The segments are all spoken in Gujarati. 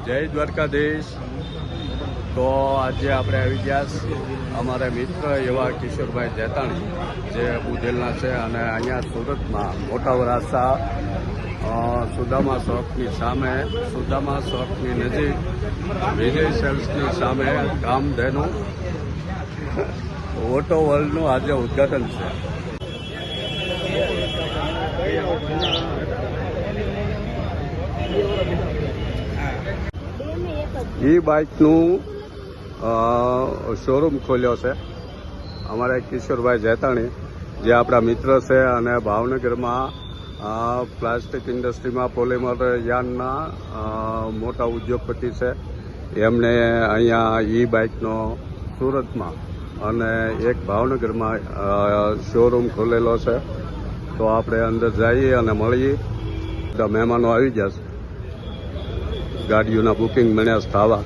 જય દ્વારકાધીશ। તો આજે આપણે આવી ગયા અમારા મિત્ર એવા કિશોરભાઈ જેતાણી જે બુધેલના છે અને અહીંયા સુરતમાં મોટા વરાસા સુદામા ચોકની સામે સુદામા ચોકની નજીક વિજય સેલ્સની સામે કામધેનુ ઓટો વર્લ્ડનું આજે ઉદ્ઘાટન છે। ઈ બાઇકનું શોરૂમ ખોલ્યો છે અમારા કિશોરભાઈ જેતાણી જે આપણા મિત્ર છે અને ભાવનગરમાં પ્લાસ્ટિક ઇન્ડસ્ટ્રીમાં પોલિમર યાનના મોટા ઉદ્યોગપતિ છે। એમને અહીંયા ઈ બાઇકનો સુરતમાં અને એક ભાવનગરમાં શોરૂમ ખોલેલો છે। તો આપણે અંદર જઈએ અને મળીએ। બધા મહેમાનો આવી ગયા છે, ગાડીઓના બુકિંગ મળ્યા થવા।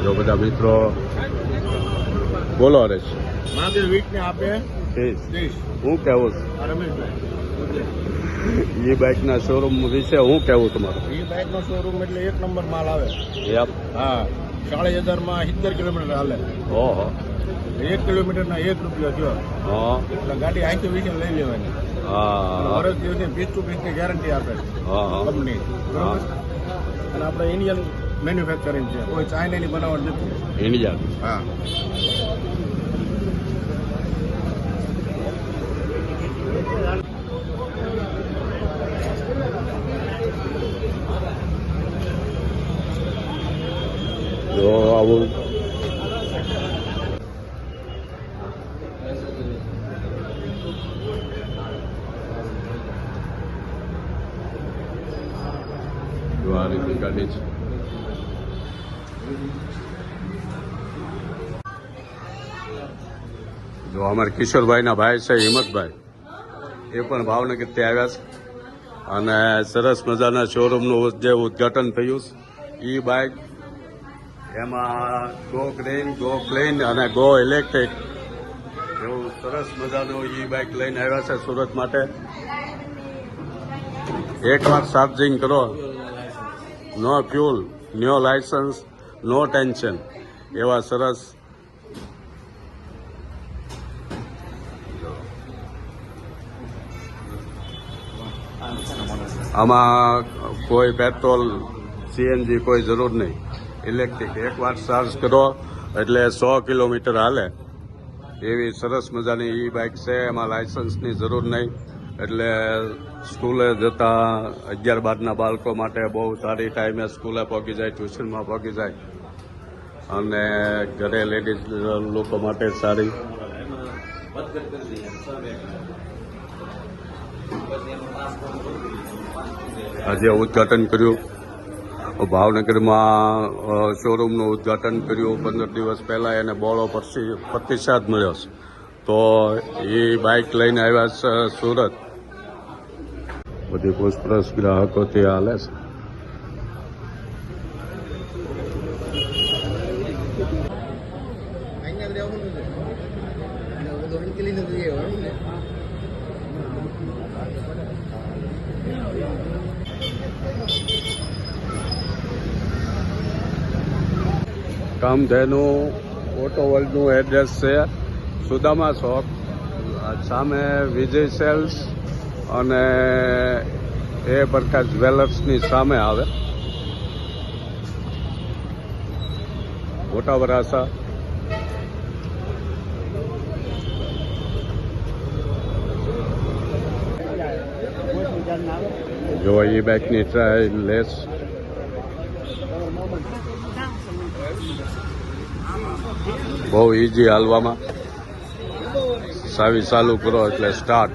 જો બધા મિત્રો બોલો હરેશ હું કેવું ઈ બાઇક ના શોરૂમ વિશે હું કેવું તમારું? ઈ બાઇક નો શોરૂમ એટલે એક નંબર માલ આવે। હા, 40,000 માં 70 કિલોમીટર હાલે। ઓહો, 1 કિલોમીટર ના 1 રૂપિયો જો। હા, એટલે ગાડી અહીંથી વિશે લઈ લેવાની। હા, વર્ષ દિવસની 20 ની ગેરંટી આપે કંપની। અને આપણે ઇન્ડિયન મેન્યુફેક્ચરિંગ છે, કોઈ ચાઇનાની બનાવટ નથી, ઇન્ડિયન। હા, જો આવું આ રીતની ગાડી છે। જો અમારા કિશોરભાઈના ભાઈ છે હિંમતભાઈ, એ પણ ભાવનગરથી આવ્યા છે અને સરસ મજાના શોરૂમનું જે ઉદ્ઘાટન થયું છે ઈ બાઇક એમાં ગો ગ્રીન, ગો ક્લીન અને ગો ઇલેક્ટ્રિક એવું સરસ મજાનું ઈ બાઇક લઈને આવ્યા છે સુરત માટે। એકવાર ચાર્જિંગ કરો, નો ફ્યુલ, નો લાયસન્સ, નો ટેન્શન એવા સરસ આમાં કોઈ પેટ્રોલ સીએનજી કોઈ જરૂર નહીં, ઇલેક્ટ્રિક એકવાર ચાર્જ કરો એટલે 100 કિલોમીટર હાલે એવી સરસ મજાની ઈ બાઇક છે। એમાં લાયસન્સની જરૂર નહીં, એટલે સ્કૂલે જતા 11-12ના બાળકો માટે બહુ સારી ટાઈમે સ્કૂલે પહોંચી જાય, ટ્યુશનમાં પહોંચી જાય અને ઘરે લેડીઝ લોકો માટે સારી। આજે ઉદ્ઘાટન કર્યું ભાવનગરમાં, શોરૂમનું ઉદ્ઘાટન કર્યું 15 દિવસ પહેલાં, એને બહોળો પ્રતિસાદ મળ્યો છે। તો એ બાઇક લઈને આવ્યા છે સુરત, બધી પૂછપરછ ગ્રાહકો ત્યાં હાલે છે। કામધેનુ ઓટો વર્લ્ડનું એડ્રેસ છે સુદામા ચોક સામે વિજય સેલ્સ અને એ પ્રકાશ જ્વેલર્સની સામે આવે, મોટા વરાસા। જો એ બાઇકની ટ્રાય લેસ બહુ ઇઝી હાલવામાં, ચાવી ચાલુ કરો એટલે સ્ટાર્ટ।